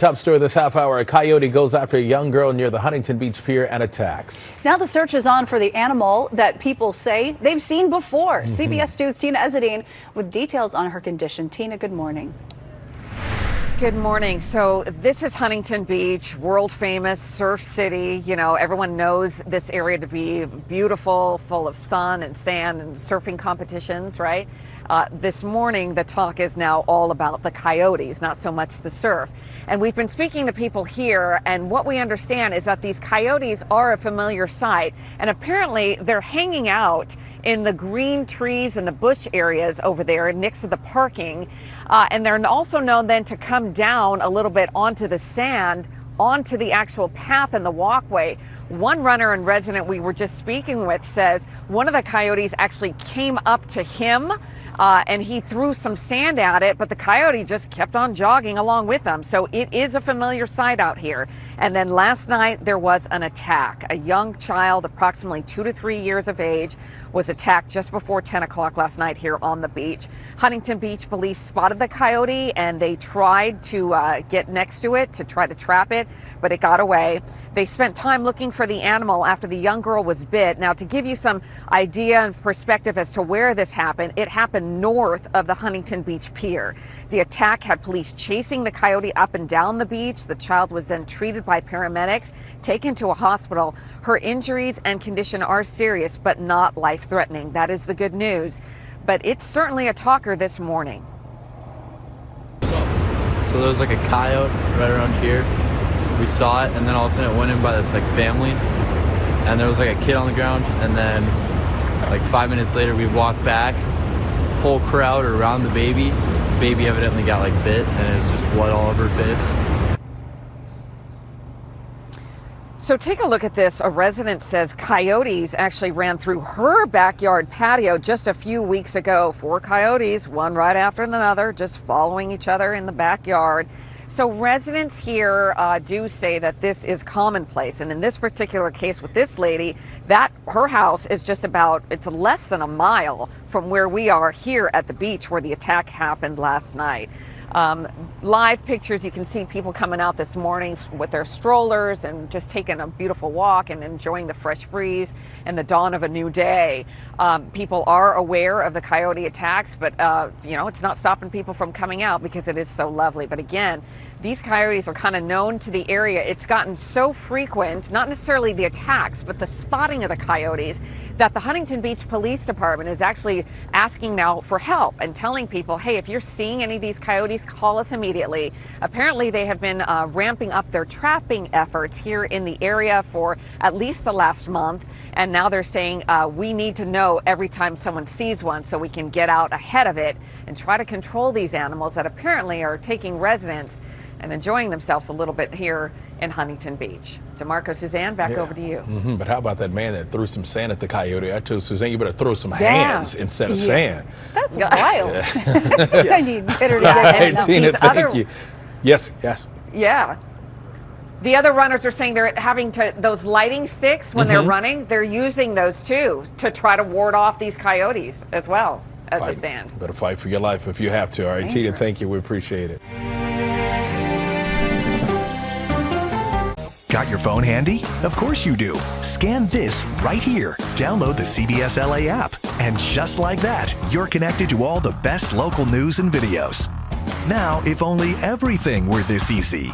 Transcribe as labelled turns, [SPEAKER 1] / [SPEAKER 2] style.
[SPEAKER 1] Top story this half hour, a coyote goes after a young girl near the Huntington Beach Pier and attacks.
[SPEAKER 2] Now the search is on for the animal that people say they've seen before. CBS 2's Tina Ezzedine with details on her condition. Tina, good morning.
[SPEAKER 3] Good morning. So this is Huntington Beach, world famous surf city. You know, everyone knows this area to be beautiful, full of sun and sand and surfing competitions, right? This morning, the talk is now all about the coyotes, not so much the surf. And we've been speaking to people here, and what we understand is that these coyotes are a familiar sight, and apparently they're hanging out in the green trees and the bush areas over there next to the parking. And they're also known then to come down a little bit onto the sand, onto the actual path and the walkway. One runner and resident we were just speaking with says one of the coyotes actually came up to him and he threw some sand at it, but the coyote just kept on jogging along with them. So it is a familiar sight out here. And then last night there was an attack. A young child, approximately 2 to 3 years of age, was attacked just before 10 o'clock last night here on the beach. Huntington Beach police spotted the coyote and they tried to get next to it to try to trap it, but it got away. They spent time looking for the animal after the young girl was bit. Now, to give you some idea and perspective as to where this happened, it happened north of the Huntington Beach Pier. The attack had police chasing the coyote up and down the beach. The child was then treated by paramedics, taken to a hospital. Her injuries and condition are serious, but not life-threatening. That is the good news. But it's certainly a talker this morning.
[SPEAKER 4] So there was like a coyote right around here. We saw it, and then all of a sudden it went in by this like family, and there was like a kid on the ground, and then like 5 minutes later we walked back, whole crowd around the baby. The baby evidently got like bit, and it was just blood all over her face.
[SPEAKER 3] So take a look at this. A resident says coyotes actually ran through her backyard patio just a few weeks ago. 4 coyotes, one right after another, just following each other in the backyard. So residents here do say that this is commonplace. And in this particular case with this lady, that her house is just about, it's less than a mile from where we are here at the beach where the attack happened last night. Live pictures, you can see people coming out this morning with their strollers and just taking a beautiful walk and enjoying the fresh breeze and the dawn of a new day. People are aware of the coyote attacks, but you know, it's not stopping people from coming out because it is so lovely. But again, these coyotes are kind of known to the area. It's gotten so frequent, not necessarily the attacks, but the spotting of the coyotes, that the Huntington Beach Police Department is actually asking now for help and telling people, hey, if you're seeing any of these coyotes, call us immediately. Apparently, they have been ramping up their trapping efforts here in the area for at least the last month. And now they're saying we need to know every time someone sees one so we can get out ahead of it and try to control these animals that apparently are taking residents and enjoying themselves a little bit here in Huntington Beach. DeMarco, Suzanne, back over to you.
[SPEAKER 1] But how about that man that threw some sand at the coyote? I told Suzanne, you better throw some hands instead of sand.
[SPEAKER 2] That's wild. I need better to
[SPEAKER 1] Hey, Tina, thank you. Yes.
[SPEAKER 3] Yeah. The other runners are saying they're having to, those lighting sticks when they're running, they're using those too to try to ward off these coyotes as well as the sand.
[SPEAKER 1] Better fight for your life if you have to. All right, Tina, thank you. We appreciate it.
[SPEAKER 5] Got your phone handy? Of course you do. Scan this right here. Download the CBS LA app. And just like that, you're connected to all the best local news and videos. Now, if only everything were this easy.